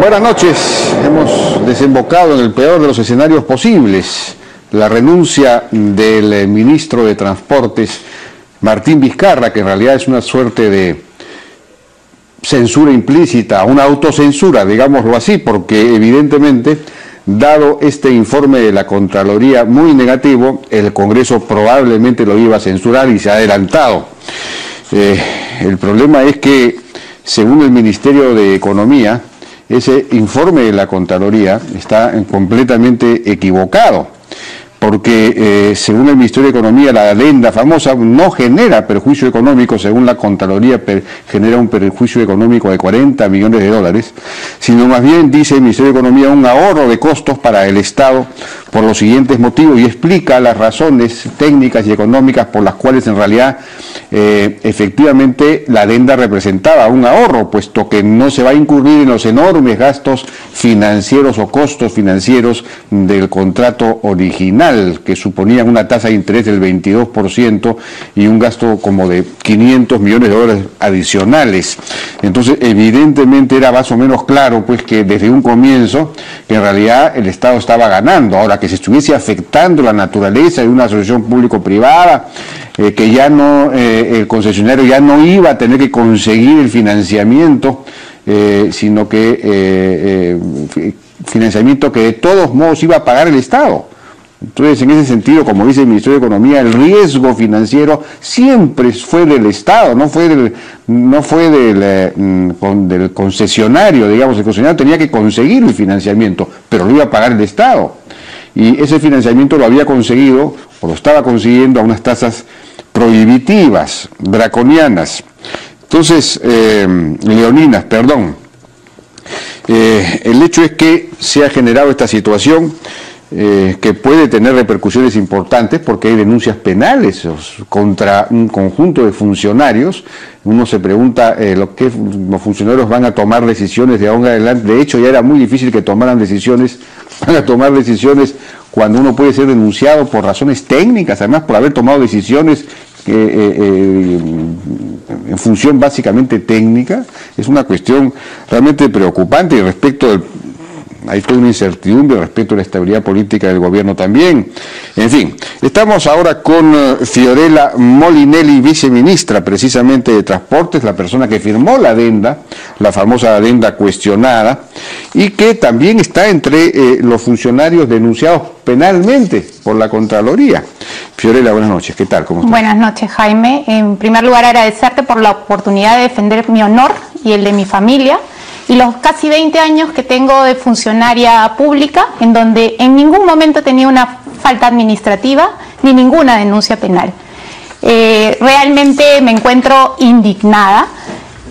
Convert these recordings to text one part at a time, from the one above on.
Buenas noches. Hemos desembocado en el peor de los escenarios posibles. La renuncia del ministro de Transportes, Martín Vizcarra, que en realidad es una suerte de censura implícita, una autocensura, digámoslo así, porque evidentemente, dado este informe de la Contraloría muy negativo, el Congreso probablemente lo iba a censurar y se ha adelantado. El problema es que, según el Ministerio de Economía, ese informe de la Contraloría está completamente equivocado, porque según el Ministerio de Economía, la adenda famosa no genera perjuicio económico, según la Contraloría genera un perjuicio económico de 40 millones de dólares, sino más bien, dice el Ministerio de Economía, un ahorro de costos para el Estado por los siguientes motivos, y explica las razones técnicas y económicas por las cuales en realidad efectivamente la adenda representaba un ahorro, puesto que no se va a incurrir en los enormes gastos financieros o costos financieros del contrato original, que suponían una tasa de interés del 22% y un gasto como de 500 millones de dólares adicionales. Entonces, evidentemente era más o menos claro, pues, que desde un comienzo, que en realidad el Estado estaba ganando. Ahora, que se estuviese afectando la naturaleza de una asociación público-privada, que ya no, el concesionario ya no iba a tener que conseguir el financiamiento, sino que financiamiento que de todos modos iba a pagar el Estado. Entonces, en ese sentido, como dice el Ministerio de Economía, el riesgo financiero siempre fue del Estado, no fue del concesionario, digamos. El concesionario tenía que conseguir el financiamiento, pero lo iba a pagar el Estado. Y ese financiamiento lo había conseguido, o lo estaba consiguiendo, a unas tasas prohibitivas, draconianas. Entonces, leoninas, perdón. El hecho es que se ha generado esta situación que puede tener repercusiones importantes, porque hay denuncias penales contra un conjunto de funcionarios. Uno se pregunta los funcionarios van a tomar decisiones de ahora en adelante. De hecho, ya era muy difícil que tomaran decisiones. Van a tomar decisiones cuando uno puede ser denunciado por razones técnicas, además por haber tomado decisiones en función básicamente técnica. Es una cuestión realmente preocupante, y respecto del... Hay toda una incertidumbre respecto a la estabilidad política del gobierno también. En fin, estamos ahora con Fiorella Molinelli, viceministra precisamente de Transportes, la persona que firmó la adenda, la famosa adenda cuestionada, y que también está entre los funcionarios denunciados penalmente por la Contraloría. Fiorella, buenas noches. ¿Qué tal? ¿Cómo estás? Buenas noches, Jaime. En primer lugar, agradecerte por la oportunidad de defender mi honor y el de mi familia, y los casi 20 años que tengo de funcionaria pública, en donde en ningún momento tenía una falta administrativa ni ninguna denuncia penal. Realmente me encuentro indignada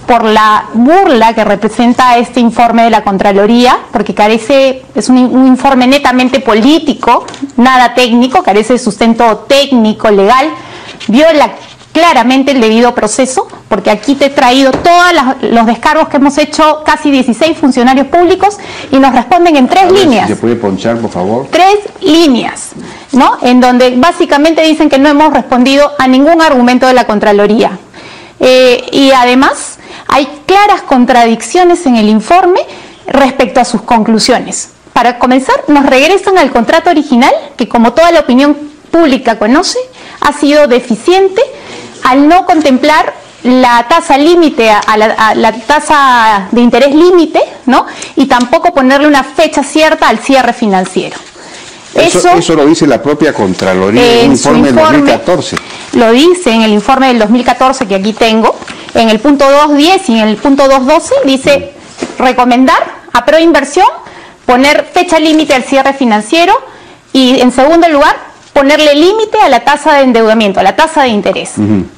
por la burla que representa este informe de la Contraloría, porque es un informe netamente político, nada técnico, carece de sustento técnico, legal, viola claramente el debido proceso, porque aquí te he traído todos los descargos que hemos hecho casi 16 funcionarios públicos, y nos responden en 3 líneas. Si se puede ponchar, por favor. 3 líneas, ¿no? En donde básicamente dicen que no hemos respondido a ningún argumento de la Contraloría. Y además hay claras contradicciones en el informe respecto a sus conclusiones. Para comenzar, nos regresan al contrato original, que como toda la opinión pública conoce, ha sido deficiente al no contemplar la tasa límite, a la tasa de interés límite, ¿no? Y tampoco ponerle una fecha cierta al cierre financiero. Eso lo dice la propia Contraloría en un informe del 2014. Lo dice en el informe del 2014 que aquí tengo, en el punto 2.10 y en el punto 2.12, dice recomendar a Proinversión poner fecha límite al cierre financiero, y en segundo lugar ponerle límite a la tasa de endeudamiento, a la tasa de interés,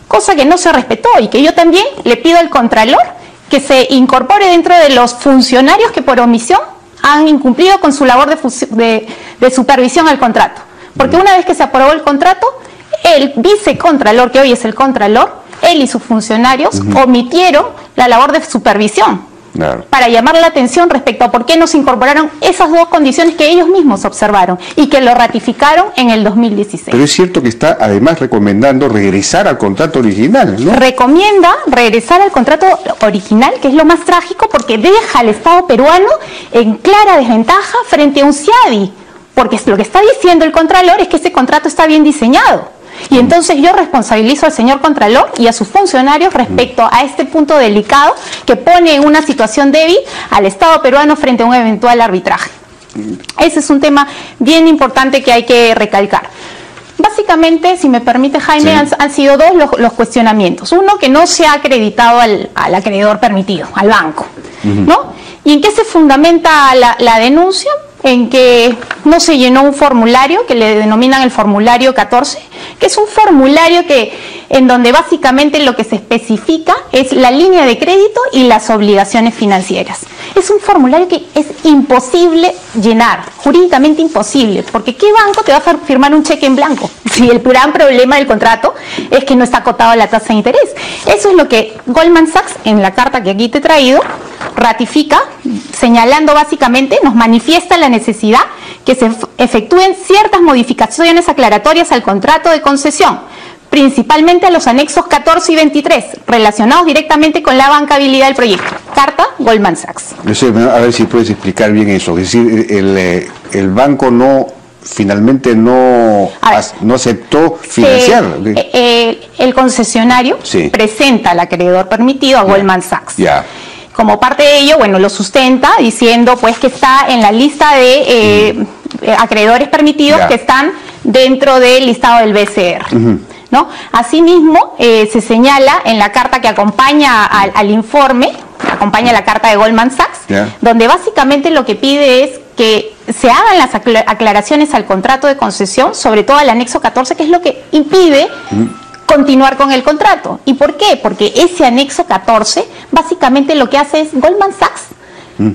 cosa que no se respetó, y que yo también le pido al Contralor que se incorpore dentro de los funcionarios que por omisión han incumplido con su labor de supervisión al contrato. Porque una vez que se aprobó el contrato, el vicecontralor, que hoy es el Contralor, él y sus funcionarios omitieron la labor de supervisión. Claro. Para llamar la atención respecto a por qué no se incorporaron esas dos condiciones que ellos mismos observaron y que lo ratificaron en el 2016. Pero es cierto que está además recomendando regresar al contrato original, ¿no? Recomienda regresar al contrato original, que es lo más trágico, porque deja al Estado peruano en clara desventaja frente a un CIADI, porque lo que está diciendo el Contralor es que ese contrato está bien diseñado. Y entonces yo responsabilizo al señor Contralor y a sus funcionarios respecto a este punto delicado que pone en una situación débil al Estado peruano frente a un eventual arbitraje. Ese es un tema bien importante que hay que recalcar. Básicamente, si me permite, Jaime, sí, han sido dos los cuestionamientos. Uno, que no se ha acreditado al acreedor permitido, al banco, ¿no? ¿Y en qué se fundamenta la denuncia? En que no se llenó un formulario que le denominan el formulario 14, que es un formulario en donde básicamente lo que se especifica es la línea de crédito y las obligaciones financieras. Es un formulario que es imposible llenar, jurídicamente imposible, porque ¿qué banco te va a firmar un cheque en blanco? Si el gran problema del contrato es que no está acotado la tasa de interés. Eso es lo que Goldman Sachs, en la carta que aquí te he traído, ratifica, señalando básicamente, nos manifiesta la necesidad que se efectúen ciertas modificaciones aclaratorias al contrato de concesión, principalmente a los anexos 14 y 23, relacionados directamente con la bancabilidad del proyecto. Carta Goldman Sachs. A ver si puedes explicar bien eso. Es decir, el banco finalmente no aceptó financiar. El concesionario presenta al acreedor permitido a Goldman Sachs. Como parte de ello, bueno, lo sustenta diciendo pues que está en la lista de acreedores permitidos que están dentro del listado del BCR. ¿No? Asimismo, se señala en la carta que acompaña al informe, acompaña la carta de Goldman Sachs, donde básicamente lo que pide es que se hagan las aclaraciones al contrato de concesión, sobre todo al anexo 14, que es lo que impide continuar con el contrato. ¿Y por qué? Porque ese anexo 14 básicamente lo que hace es Goldman Sachs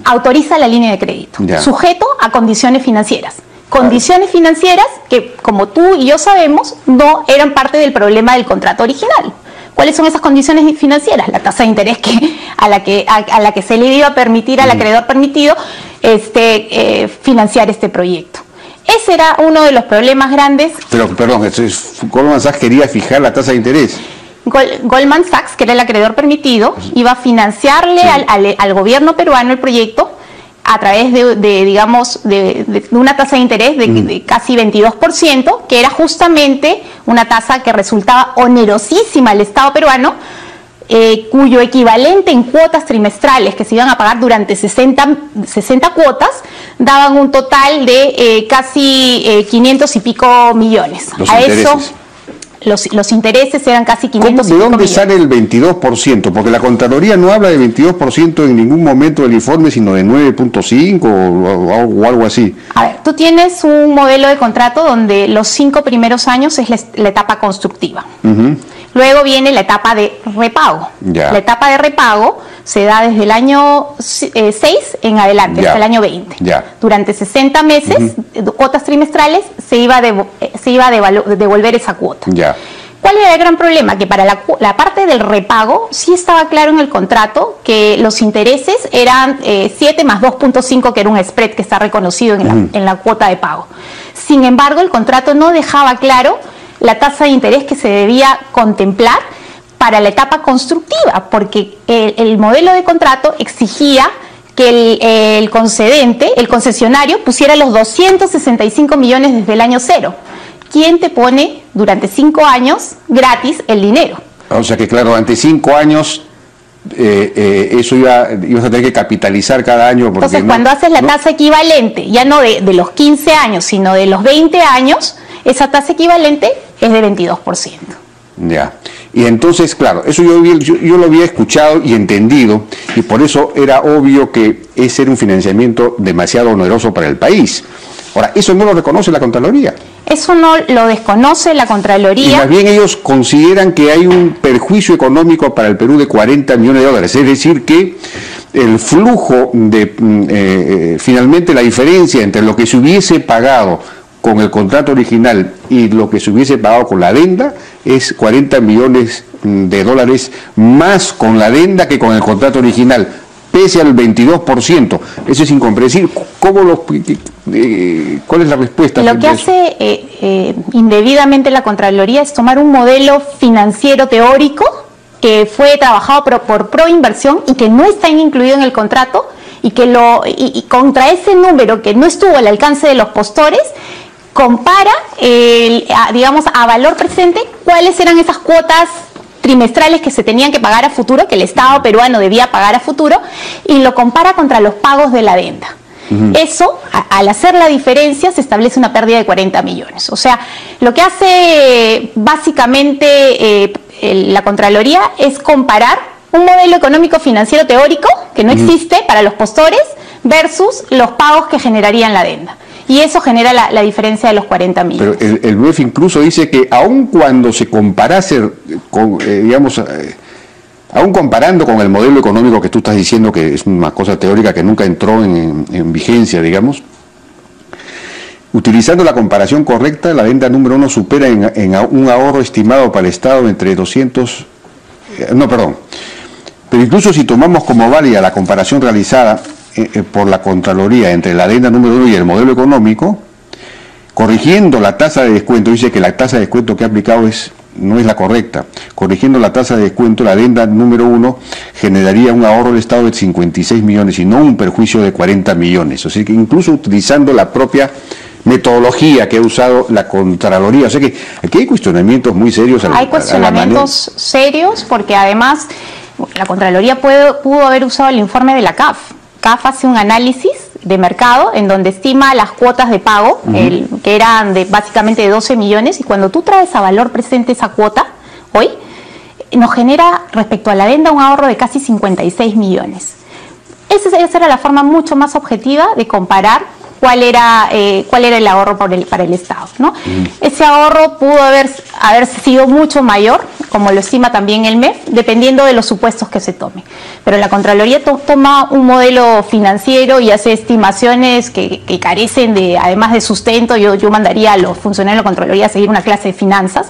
autoriza la línea de crédito, sujeto a condiciones financieras. Condiciones financieras que, como tú y yo sabemos, no eran parte del problema del contrato original. ¿Cuáles son esas condiciones financieras? La tasa de interés a la que se le iba a permitir al acreedor permitido financiar este proyecto. Ese era uno de los problemas grandes. Pero, perdón, Goldman Sachs quería fijar la tasa de interés. Goldman Sachs, que era el acreedor permitido, iba a financiarle al gobierno peruano el proyecto a través de una tasa de interés de casi 22%, que era justamente una tasa que resultaba onerosísima al Estado peruano, cuyo equivalente en cuotas trimestrales que se iban a pagar durante 60 cuotas, daban un total de casi 500 y pico millones. Los intereses eran casi 500 y pico millones. ¿De dónde sale el 22%? Porque la Contraloría no habla de 22% en ningún momento del informe, sino de 9.5 o algo así. A ver, tú tienes un modelo de contrato donde los 5 primeros años es la etapa constructiva. Luego viene la etapa de repago. La etapa de repago se da desde el año 6 en adelante, hasta el año 20. Durante 60 meses, cuotas trimestrales, se iba a devolver esa cuota. ¿Cuál era el gran problema? Que para la parte del repago sí estaba claro en el contrato que los intereses eran 7 más 2.5, que era un spread que está reconocido en la cuota de pago. Sin embargo, el contrato no dejaba claro la tasa de interés que se debía contemplar para la etapa constructiva, porque el modelo de contrato exigía que el concesionario pusiera los 265 millones desde el año 0. ¿Quién te pone durante 5 años gratis el dinero? O sea que claro, durante 5 años eso ibas a tener que capitalizar cada año. Entonces cuando haces la tasa equivalente, ya no de los 15 años, sino de los 20 años, esa tasa equivalente es de 22%. Y entonces, claro, eso yo lo había escuchado y entendido, y por eso era obvio que ese era un financiamiento demasiado oneroso para el país. Ahora, eso no lo reconoce la Contraloría. Eso no lo desconoce la Contraloría. Y más bien ellos consideran que hay un perjuicio económico para el Perú de 40 millones de dólares. Es decir, que el flujo finalmente la diferencia entre lo que se hubiese pagado con el contrato original y lo que se hubiese pagado con la adenda es 40 millones de dólares más con la adenda que con el contrato original. pese al 22%. Eso es incomprensible. ¿Cuál es la respuesta? Lo que hace indebidamente la Contraloría es tomar un modelo financiero teórico que fue trabajado por Proinversión y que no está incluido en el contrato, y que y contra ese número que no estuvo al alcance de los postores, compara, digamos, a valor presente cuáles eran esas cuotas trimestrales que se tenían que pagar a futuro, que el Estado peruano debía pagar a futuro, y lo compara contra los pagos de la adenda. Eso, al hacer la diferencia, se establece una pérdida de 40 millones. O sea, lo que hace básicamente la Contraloría es comparar un modelo económico financiero teórico que no existe para los postores versus los pagos que generarían la adenda. Y eso genera la diferencia de los 40 millones. Pero el MEF incluso dice que aun cuando se comparase, aún comparando con el modelo económico que tú estás diciendo, que es una cosa teórica que nunca entró en vigencia, digamos, utilizando la comparación correcta, la adenda número 1 supera en un ahorro estimado para el Estado entre 200... Pero incluso si tomamos como válida la comparación realizada por la Contraloría entre la adenda número 1 y el modelo económico, corrigiendo la tasa de descuento, dice que la tasa de descuento que ha aplicado no es la correcta. Corrigiendo la tasa de descuento, la adenda número 1 generaría un ahorro del Estado de 56 millones y no un perjuicio de 40 millones. O sea que incluso utilizando la propia metodología que ha usado la Contraloría. O sea que aquí hay cuestionamientos muy serios. Hay cuestionamientos serios porque además la Contraloría pudo haber usado el informe de la CAF. CAF hace un análisis de mercado en donde estima las cuotas de pago, que eran básicamente de 12 millones, y cuando tú traes a valor presente esa cuota, hoy, nos genera respecto a la adenda un ahorro de casi 56 millones. Esa era la forma mucho más objetiva de comparar cuál era el ahorro para el Estado, ¿no? Ese ahorro pudo haber sido mucho mayor, como lo estima también el MEF, dependiendo de los supuestos que se tomen. Pero la Contraloría toma un modelo financiero y hace estimaciones que carecen además de sustento. Yo mandaría a los funcionarios de la Contraloría a seguir una clase de finanzas,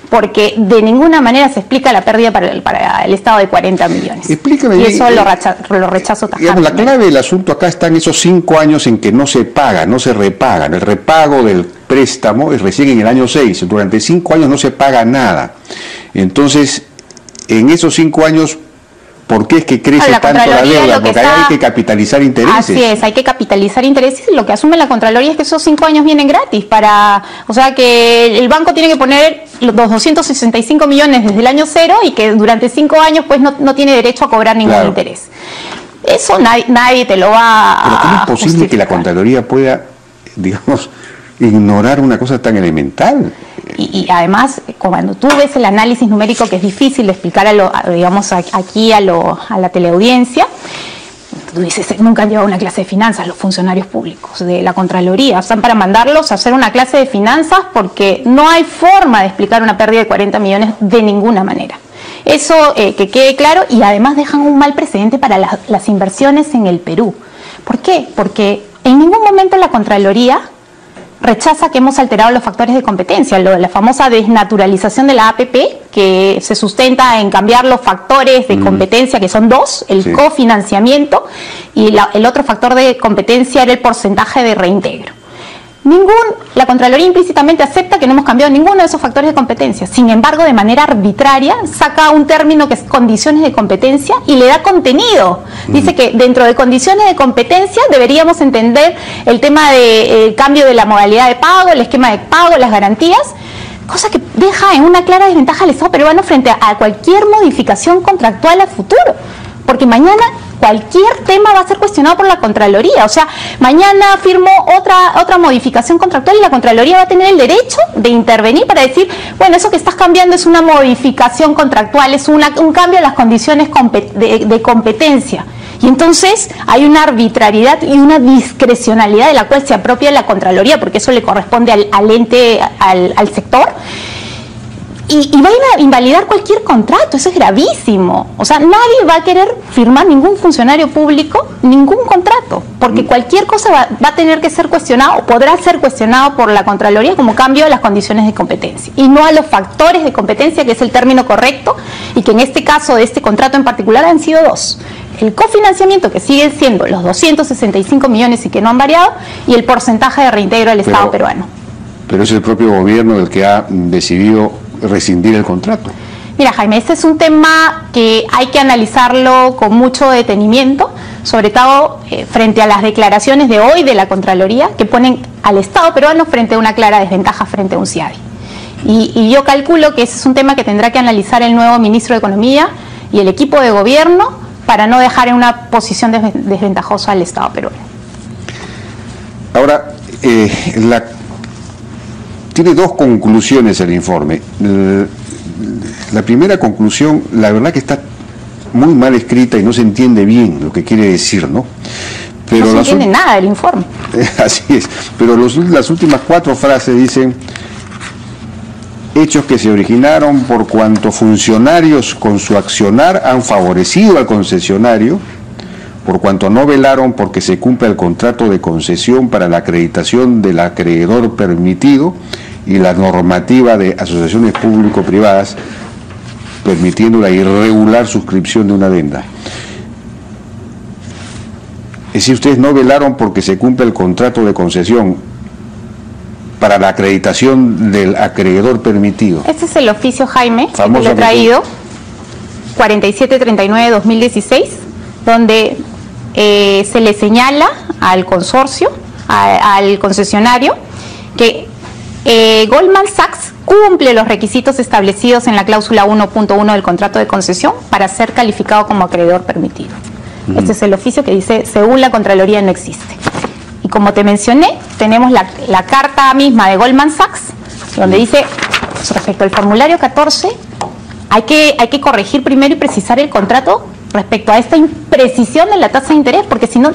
porque de ninguna manera se explica la pérdida para el Estado de 40 millones. Explícame. Y eso lo rechazo tajantemente. La clave del asunto acá está en esos 5 años en que no se paga, no se repagan. El repago del préstamo es recién en el año 6. Durante 5 años no se paga nada. Entonces, en esos 5 años, ¿por qué es que crece tanto la deuda? Porque hay que capitalizar intereses. Así es, hay que capitalizar intereses, y lo que asume la Contraloría es que esos 5 años vienen gratis, o sea que el banco tiene que poner los 265 millones desde el año 0 y que durante 5 años pues no tiene derecho a cobrar ningún interés. Eso nadie te lo va a... Pero ¿cómo es posible que la Contraloría pueda, digamos, ignorar una cosa tan elemental? Y además, cuando tú ves el análisis numérico, que es difícil de explicar digamos, aquí a la teleaudiencia, tú dices, nunca han llevado una clase de finanzas los funcionarios públicos de la Contraloría. Están para mandarlos a hacer una clase de finanzas porque no hay forma de explicar una pérdida de 40 millones de ninguna manera. Eso que quede claro, y además dejan un mal precedente para las inversiones en el Perú. ¿Por qué? Porque en ningún momento la Contraloría rechaza que hemos alterado los factores de competencia, la famosa desnaturalización de la APP, que se sustenta en cambiar los factores de competencia, que son 2, el cofinanciamiento, y el otro factor de competencia era el porcentaje de reintegro. La Contraloría implícitamente acepta que no hemos cambiado ninguno de esos factores de competencia. Sin embargo, de manera arbitraria, saca un término que es condiciones de competencia y le da contenido. Dice que dentro de condiciones de competencia deberíamos entender el tema de cambio de la modalidad de pago, el esquema de pago, las garantías, cosa que deja en una clara desventaja al Estado peruano frente a cualquier modificación contractual a futuro. Porque mañana cualquier tema va a ser cuestionado por la Contraloría. O sea, mañana firmo otra modificación contractual y la Contraloría va a tener el derecho de intervenir para decir, bueno, eso que estás cambiando es una modificación contractual, es un cambio en las condiciones de competencia. Y entonces hay una arbitrariedad y una discrecionalidad de la cual se apropia la Contraloría, porque eso le corresponde al ente, al sector. Y va a invalidar cualquier contrato, eso es gravísimo. O sea, nadie va a querer firmar, ningún funcionario público, ningún contrato, porque cualquier cosa va a tener que ser cuestionado, o podrá ser cuestionado por la Contraloría como cambio de las condiciones de competencia, y no a los factores de competencia, que es el término correcto, y que en este caso de este contrato en particular han sido 2. el cofinanciamiento, que sigue siendo los 265 millones y que no han variado, y el porcentaje de reintegro del Estado peruano. Pero es el propio gobierno el que ha decidido rescindir el contrato. Mira, Jaime, este es un tema que hay que analizarlo con mucho detenimiento, sobre todo frente a las declaraciones de hoy de la Contraloría, que ponen al Estado peruano frente a una clara desventaja frente a un CIADI. Y yo calculo que ese es un tema que tendrá que analizar el nuevo ministro de Economía y el equipo de gobierno para no dejar en una posición desventajosa al Estado peruano. Ahora, tiene dos conclusiones el informe. La primera conclusión, la verdad que está muy mal escrita y no se entiende bien lo que quiere decir, ¿no? Pero no se entiende nada del informe. Así es, pero las últimas 4 frases dicen: hechos que se originaron por cuanto funcionarios con su accionar han favorecido al concesionario, por cuanto no velaron porque se cumpla el contrato de concesión para la acreditación del acreedor permitido y la normativa de asociaciones público-privadas permitiendo la irregular suscripción de una adenda. Es decir, ustedes no velaron porque se cumpla el contrato de concesión para la acreditación del acreedor permitido. Este es el oficio, Jaime, que lo he traído, 4739-2016, donde se le señala al consorcio, al concesionario, que Goldman Sachs cumple los requisitos establecidos en la cláusula 1.1 del contrato de concesión para ser calificado como acreedor permitido. Este es el oficio que dice: según la Contraloría no existe. Y como te mencioné, tenemos la carta misma de Goldman Sachs, donde dice, respecto al formulario 14, hay que corregir primero y precisar el contrato respecto a esta imprecisión de la tasa de interés, porque si no,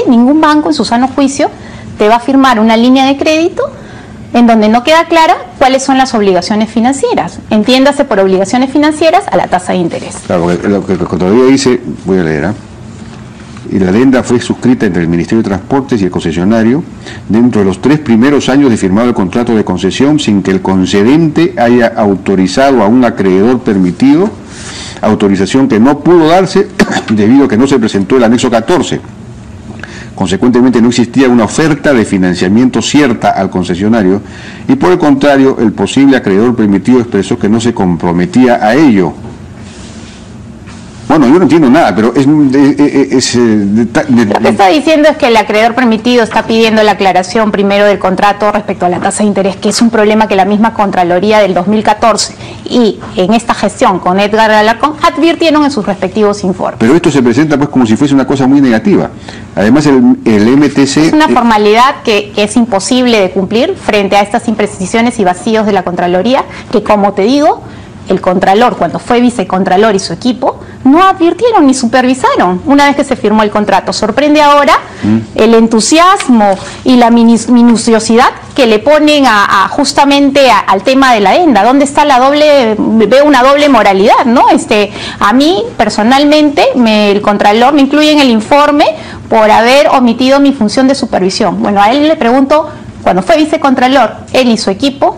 ningún banco en su sano juicio te va a firmar una línea de crédito en donde no queda clara cuáles son las obligaciones financieras. Entiéndase por obligaciones financieras a la tasa de interés. Claro, lo que la Contraloría dice, voy a leer, y la adenda fue suscrita entre el Ministerio de Transportes y el concesionario dentro de los 3 primeros años de firmado el contrato de concesión, sin que el concedente haya autorizado a un acreedor permitido, autorización que no pudo darse debido a que no se presentó el anexo 14. Consecuentemente no existía una oferta de financiamiento cierta al concesionario y por el contrario el posible acreedor permitido expresó que no se comprometía a ello. Bueno, yo no entiendo nada, pero lo que está diciendo es que el acreedor permitido está pidiendo la aclaración primero del contrato respecto a la tasa de interés, que es un problema que la misma Contraloría del 2014 y en esta gestión con Edgar Alarcón advirtieron en sus respectivos informes. Pero esto se presenta pues como si fuese una cosa muy negativa. Además el MTC... Es una formalidad que es imposible de cumplir frente a estas imprecisiones y vacíos de la Contraloría, que como te digo, el Contralor, cuando fue vicecontralor y su equipo, no advirtieron ni supervisaron una vez que se firmó el contrato. Sorprende ahora el entusiasmo y la minuciosidad que le ponen justamente al tema de la adenda. ¿Dónde está la doble? Veo una doble moralidad, ¿no? A mí, personalmente, el Contralor me incluye en el informe por haber omitido mi función de supervisión. Bueno, a él le pregunto, cuando fue vicecontralor, él y su equipo,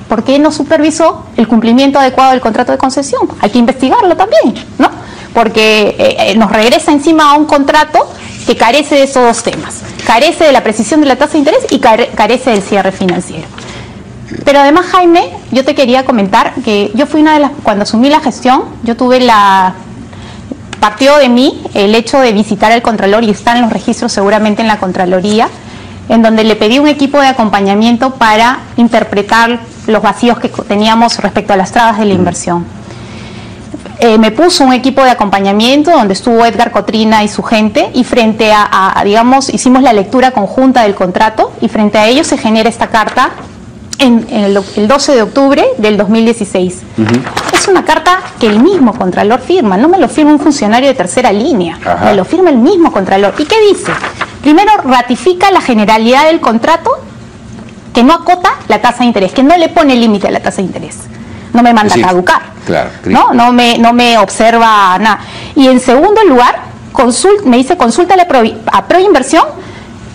¿por qué no supervisó el cumplimiento adecuado del contrato de concesión? Hay que investigarlo también, ¿no? Porque nos regresa encima a un contrato que carece de esos dos temas. Carece de la precisión de la tasa de interés y carece del cierre financiero. Pero además, Jaime, yo te quería comentar que yo fui cuando asumí la gestión, yo tuve partió de mí el hecho de visitar al Contralor, y están los registros seguramente en la Contraloría, en donde le pedí un equipo de acompañamiento para interpretar los vacíos que teníamos respecto a las trabas de la inversión. Me puso un equipo de acompañamiento donde estuvo Edgar Cotrina y su gente, y frente digamos, hicimos la lectura conjunta del contrato, y frente a ellos se genera esta carta el 12 de octubre del 2016. Es una carta que el mismo Contralor firma, no me lo firma un funcionario de tercera línea, me lo firma el mismo Contralor. ¿Y qué dice? Primero, ratifica la generalidad del contrato, que no acota la tasa de interés, que no le pone límite a la tasa de interés, no me manda a caducar, claro, no me observa nada. Y en segundo lugar, me dice consulta a Proinversión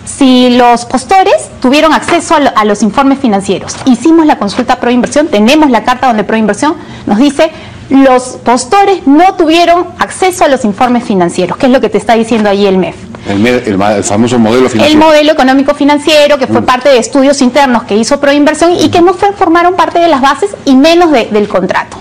si los postores tuvieron acceso a los informes financieros. Hicimos la consulta a Proinversión, tenemos la carta donde Proinversión nos dice: Los postores no tuvieron acceso a los informes financieros, que es lo que te está diciendo allí el MEF. El famoso modelo financiero. El modelo económico financiero, que fue parte de estudios internos que hizo Proinversión y que no formaron parte de las bases y menos del contrato.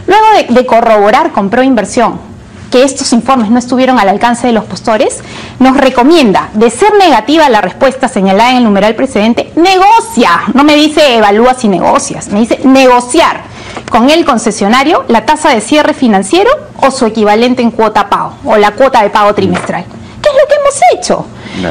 Luego de corroborar con Proinversión que estos informes no estuvieron al alcance de los postores, nos recomienda, de ser negativa la respuesta señalada en el numeral precedente, negocia, no me dice evalúa si negocias, me dice negociar con el concesionario la tasa de cierre financiero o su equivalente en cuota pago, o la cuota de pago trimestral. ¿Qué es lo que hemos hecho? No.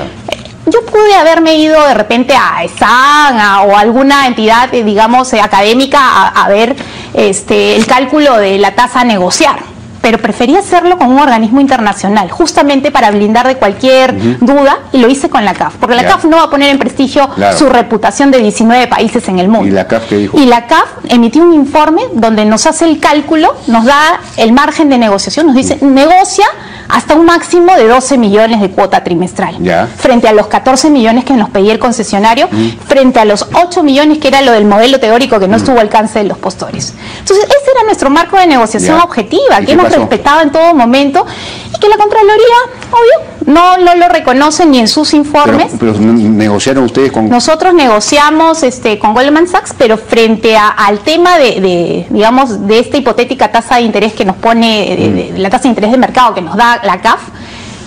Yo pude haberme ido de repente a ESAN o alguna entidad, digamos, académica a ver el cálculo de la tasa a negociar, pero preferí hacerlo con un organismo internacional, justamente para blindar de cualquier duda, y lo hice con la CAF, porque la CAF no va a poner en prestigio su reputación de 19 países en el mundo. ¿Y la CAF qué dijo? Y la CAF emitió un informe donde nos hace el cálculo, nos da el margen de negociación, nos dice, negocia hasta un máximo de 12 millones de cuota trimestral, frente a los 14 millones que nos pedía el concesionario, frente a los 8 millones que era lo del modelo teórico que no estuvo al alcance de los postores. Entonces ese era nuestro marco de negociación objetiva, que hemos respetado en todo momento, y que la Contraloría, obvio, no lo reconoce ni en sus informes. Pero negociaron ustedes con... Nosotros negociamos con Goldman Sachs, pero frente al tema digamos, de esta hipotética tasa de interés que nos pone, la tasa de interés de mercado que nos da la CAF,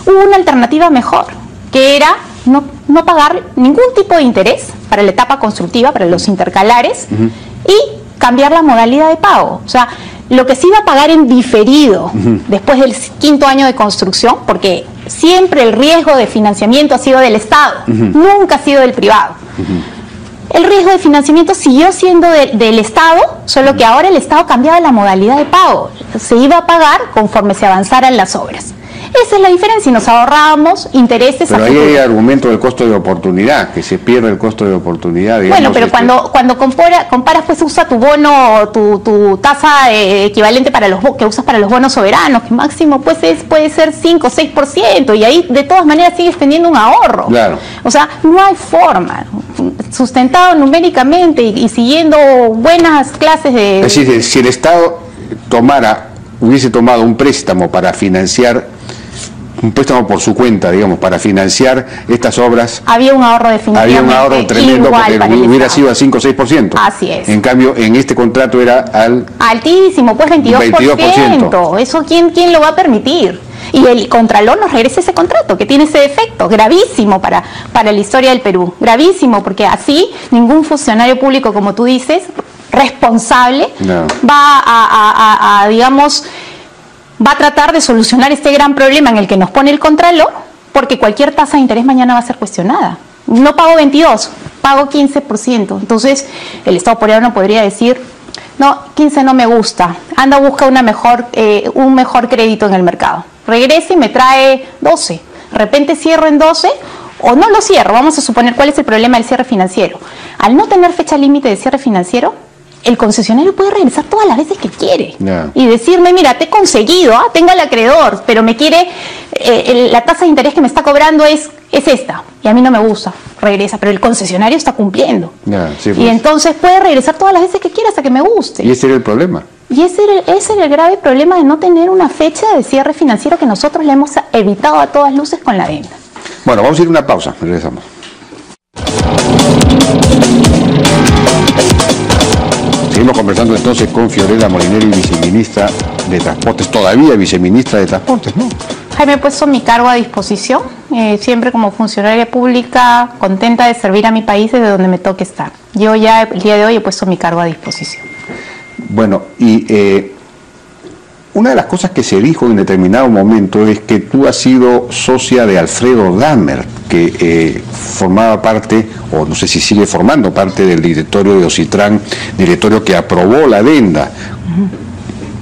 hubo una alternativa mejor, que era no pagar ningún tipo de interés para la etapa constructiva, para los intercalares, y cambiar la modalidad de pago. O sea, lo que se iba a pagar en diferido después del 5º año de construcción, porque siempre el riesgo de financiamiento ha sido del Estado, nunca ha sido del privado. El riesgo de financiamiento siguió siendo del Estado, solo que ahora el Estado cambiaba la modalidad de pago. Se iba a pagar conforme se avanzaran las obras. Esa es la diferencia, y nos ahorrábamos intereses. Pero ahí hay argumento del costo de oportunidad, que se pierde el costo de oportunidad. Digamos, bueno, pero cuando comparas, pues usa tu bono, tu tasa equivalente para que usas para los bonos soberanos, que máximo pues puede ser 5 o 6%, y ahí de todas maneras sigues teniendo un ahorro. Claro. O sea, no hay forma, sustentado numéricamente y siguiendo buenas clases de... Es decir, si el Estado hubiese tomado un préstamo para financiar, un préstamo por su cuenta, digamos, para financiar estas obras, había un ahorro definitivamente. Había un ahorro tremendo, porque hubiera sido al 5 o 6%. Así es. En cambio, en este contrato era altísimo, pues 22%. ¿Eso quién lo va a permitir? Y el Contralor nos regresa ese contrato, que tiene ese defecto, gravísimo para la historia del Perú. Gravísimo, porque así ningún funcionario público, como tú dices, responsable, va digamos... va a tratar de solucionar este gran problema en el que nos pone el Contralor, porque cualquier tasa de interés mañana va a ser cuestionada. No pago 22, pago 15%. Entonces, el Estado peruano podría decir, no, 15 no me gusta, anda, busca un mejor crédito en el mercado. Regresa y me trae 12. De repente cierro en 12, o no lo cierro. Vamos a suponer cuál es el problema del cierre financiero. Al no tener fecha límite de cierre financiero, el concesionario puede regresar todas las veces que quiere y decirme, mira, te he conseguido, tengo al acreedor, pero me quiere, la tasa de interés que me está cobrando es esta, y a mí no me gusta, regresa, pero el concesionario está cumpliendo. Sí, pues. Y entonces puede regresar todas las veces que quiera hasta que me guste. Y ese era el problema. Y ese era el grave problema de no tener una fecha de cierre financiero que nosotros le hemos evitado a todas luces con la venta. Bueno, vamos a ir a una pausa, regresamos. Seguimos conversando entonces con Fiorella Molinelli, viceministra de Transportes, todavía viceministra de Transportes, ¿no? Jaime, he puesto mi cargo a disposición, siempre como funcionaria pública, contenta de servir a mi país desde donde me toque estar. Yo ya el día de hoy he puesto mi cargo a disposición. Bueno, y una de las cosas que se dijo en determinado momento es que tú has sido socia de Alfredo Dahmer, que formaba parte, o no sé si sigue formando parte del directorio de Ocitran, directorio que aprobó la adenda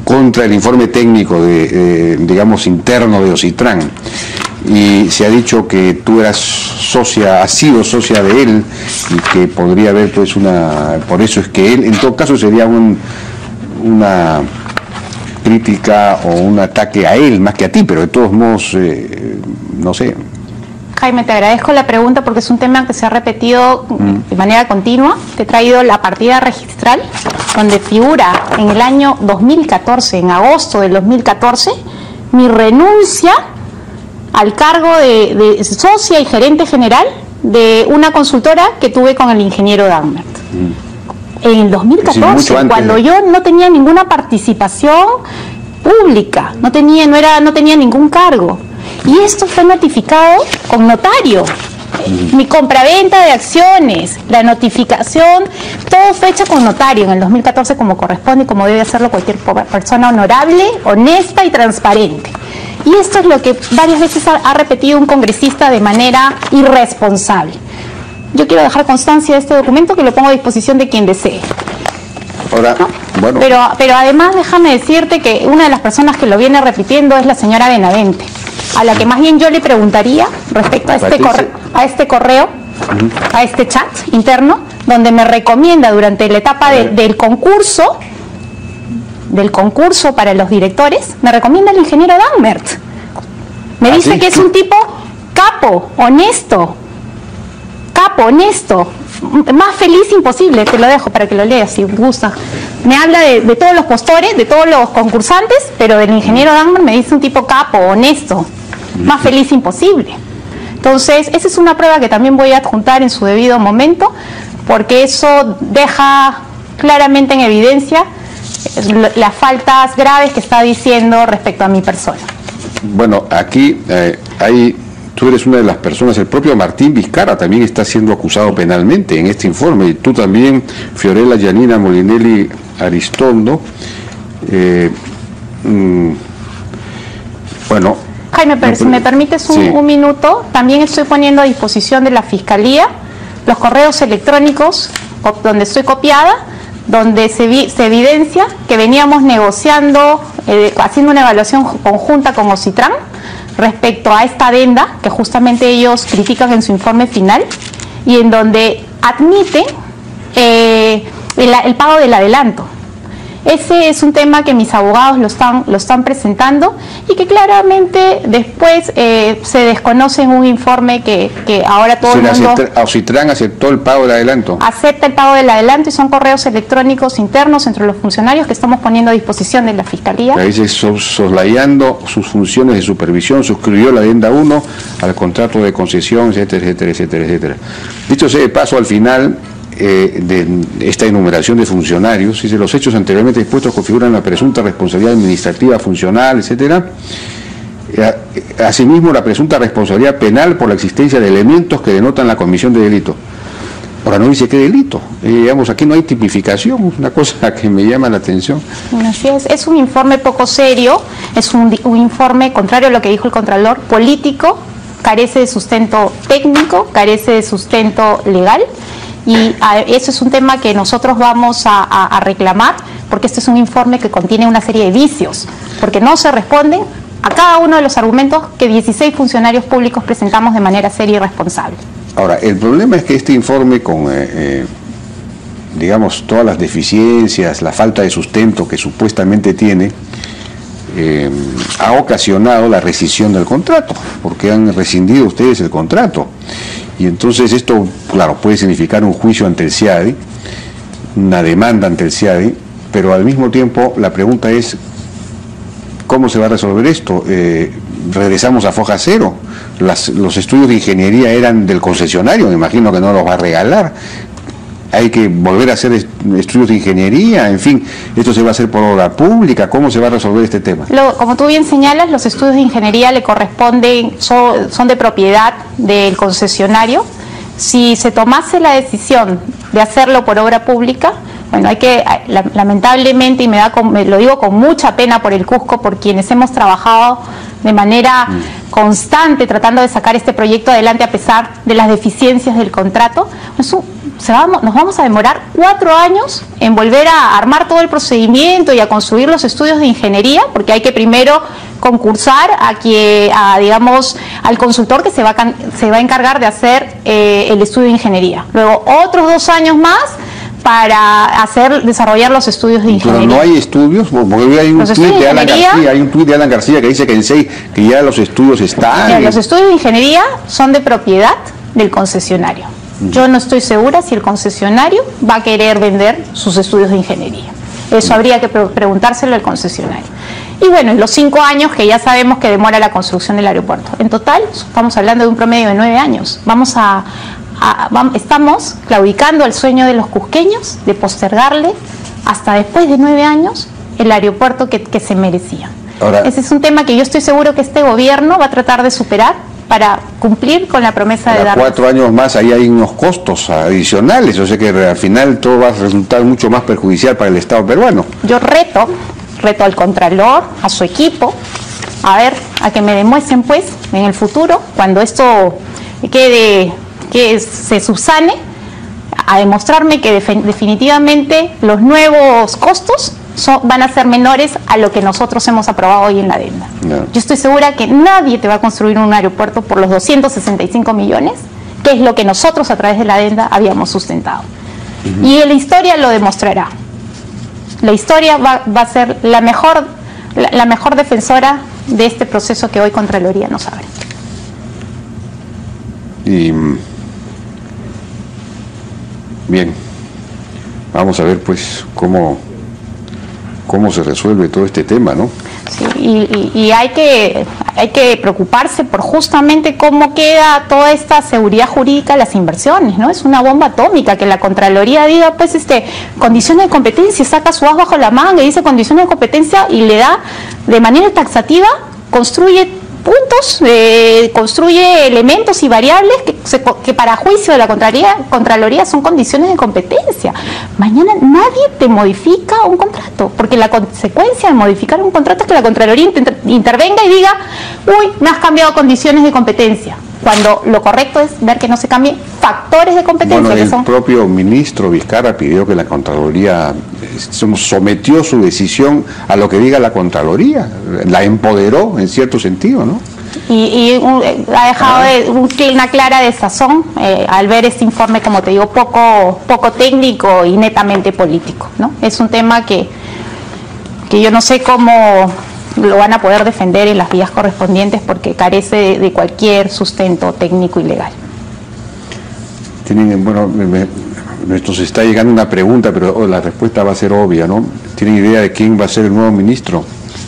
contra el informe técnico digamos, interno de Ocitran. Y se ha dicho que tú eras socia, has sido socia de él, y que podría haber pues por eso es que él, en todo caso sería una crítica o un ataque a él más que a ti, pero de todos modos, no sé. Jaime, te agradezco la pregunta porque es un tema que se ha repetido de manera continua. Te he traído la partida registral donde figura en el año 2014, en agosto del 2014, mi renuncia al cargo de socia y gerente general de una consultora que tuve con el ingeniero Dagmert. En el 2014, cuando yo no tenía ninguna participación pública, no tenía ningún cargo. Y esto fue notificado con notario. Mi compraventa de acciones, la notificación, todo fue hecho con notario en el 2014 como corresponde y como debe hacerlo cualquier persona honorable, honesta y transparente. Y esto es lo que varias veces ha repetido un congresista de manera irresponsable. Yo quiero dejar constancia de este documento que lo pongo a disposición de quien desee. Ahora, ¿no? bueno. Pero además déjame decirte que una de las personas que lo viene repitiendo es la señora Benavente, a la que más bien yo le preguntaría respecto a este correo, a este chat interno, donde me recomienda durante la etapa del concurso para los directores, me recomienda el ingeniero Dagmert. Me dice que es un tipo capo, honesto, más feliz imposible. Te lo dejo para que lo leas si gusta. Me habla de todos los postores, de todos los concursantes, pero del ingeniero Dagmert me dice un tipo capo, honesto, más feliz imposible. Entonces, esa es una prueba que también voy a adjuntar en su debido momento, porque eso deja claramente en evidencia las faltas graves que está diciendo respecto a mi persona. Bueno, aquí tú eres una de las personas, el propio Martín Vizcarra también está siendo acusado penalmente en este informe, y tú también, Fiorella Yanina Molinelli Aristondo. Bueno, Jaime, si me permites un minuto, también estoy poniendo a disposición de la Fiscalía los correos electrónicos donde estoy copiada, donde se evidencia que veníamos negociando, haciendo una evaluación conjunta con Ocitran respecto a esta adenda que justamente ellos critican en su informe final, y en donde admiten el pago del adelanto. Ese es un tema que mis abogados lo están presentando y que claramente después se desconoce en un informe que ahora todo el mundo... ¿Ocitran aceptó el pago del adelanto? Acepta el pago del adelanto, y son correos electrónicos internos entre los funcionarios que estamos poniendo a disposición de la Fiscalía. Ahí dice, soslayando sus funciones de supervisión, suscribió la adenda 1 al contrato de concesión, etcétera, etcétera, etcétera, etcétera. Dicho sea de paso, al final de esta enumeración de funcionarios, dice: los hechos anteriormente expuestos configuran la presunta responsabilidad administrativa, funcional, etcétera. Asimismo, la presunta responsabilidad penal por la existencia de elementos que denotan la comisión de delito. Ahora no dice qué delito. Digamos, aquí no hay tipificación, una cosa que me llama la atención. Así es un informe poco serio, es un informe, contrario a lo que dijo el Contralor, político, carece de sustento técnico, carece de sustento legal. Y eso es un tema que nosotros vamos a reclamar, porque este es un informe que contiene una serie de vicios, porque no se responden a cada uno de los argumentos que 16 funcionarios públicos presentamos de manera seria y responsable. Ahora, el problema es que este informe, con digamos, todas las deficiencias, la falta de sustento que supuestamente tiene, ha ocasionado la rescisión del contrato, porque han rescindido ustedes el contrato. Y entonces esto, claro, puede significar un juicio ante el CIADI, una demanda ante el CIADI, pero al mismo tiempo la pregunta es: ¿cómo se va a resolver esto? Regresamos a foja cero. Los estudios de ingeniería eran del concesionario, me imagino que no los va a regalar. Hay que volver a hacer estudios de ingeniería, en fin, esto se va a hacer por obra pública. ¿Cómo se va a resolver este tema? Como tú bien señalas, los estudios de ingeniería le corresponden, son de propiedad del concesionario. Si se tomase la decisión de hacerlo por obra pública, bueno, lamentablemente, y lo digo con mucha pena por el Cusco, por quienes hemos trabajado de manera constante tratando de sacar este proyecto adelante a pesar de las deficiencias del contrato, nos vamos a demorar 4 años en volver a armar todo el procedimiento y a construir los estudios de ingeniería, porque hay que primero concursar digamos, al consultor que se va a encargar de hacer el estudio de ingeniería. Luego otros 2 años más para desarrollar los estudios de ingeniería. Pero no hay estudios, porque hay un tuit de Alan García que dice que ya los estudios están. Los estudios de ingeniería son de propiedad del concesionario. Yo no estoy segura si el concesionario va a querer vender sus estudios de ingeniería. Eso habría que preguntárselo al concesionario. Y bueno, en los 5 años que ya sabemos que demora la construcción del aeropuerto. En total, estamos hablando de un promedio de 9 años. Estamos claudicando al sueño de los cusqueños de postergarle hasta después de 9 años el aeropuerto que se merecía. Ahora, ese es un tema que yo estoy seguro que este gobierno va a tratar de superar para cumplir con la promesa de dar 4 años más. Ahí hay unos costos adicionales, o sea que al final todo va a resultar mucho más perjudicial para el Estado peruano. Yo reto al Contralor, a su equipo, a que me demuestren pues en el futuro, cuando esto que se subsane, a demostrarme que definitivamente los nuevos costos van a ser menores a lo que nosotros hemos aprobado hoy en la adenda. No. Yo estoy segura que nadie te va a construir un aeropuerto por los 265 millones, que es lo que nosotros a través de la adenda habíamos sustentado. Y la historia lo demostrará. La historia va a ser la mejor defensora de este proceso que hoy Contraloría nos abre. Y bien, vamos a ver pues cómo se resuelve todo este tema, ¿no? Sí, y hay que preocuparse por justamente cómo queda toda esta seguridad jurídica de las inversiones, ¿no? Es una bomba atómica que la Contraloría diga, pues, condiciones de competencia, saca su as bajo la manga y dice condiciones de competencia y le da de manera taxativa, construye puntos, construye elementos y variables que para juicio de la Contraloría son condiciones de competencia. Mañana nadie te modifica un contrato, porque la consecuencia de modificar un contrato es que la Contraloría intervenga y diga, uy, me has cambiado condiciones de competencia, cuando lo correcto es ver que no se cambien factores de competencia. Bueno, el propio ministro Vizcarra pidió que la Contraloría sometió su decisión a lo que diga la Contraloría, la empoderó en cierto sentido, ¿no? Y ha dejado una clara desazón al ver este informe, como te digo, poco técnico y netamente político, ¿no? Es un tema que yo no sé cómo lo van a poder defender en las vías correspondientes porque carece de cualquier sustento técnico y legal. Bueno, nos está llegando una pregunta, pero la respuesta va a ser obvia, ¿no? ¿Tienen idea de quién va a ser el nuevo ministro?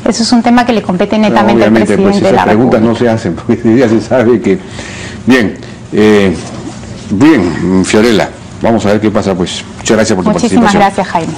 Eso es un tema que le compete netamente al presidente pues de la República. Preguntas no se hacen, porque ya se sabe que... Bien, Fiorella, vamos a ver qué pasa, pues. Muchas gracias por tu participación. Muchísimas gracias, Jaime.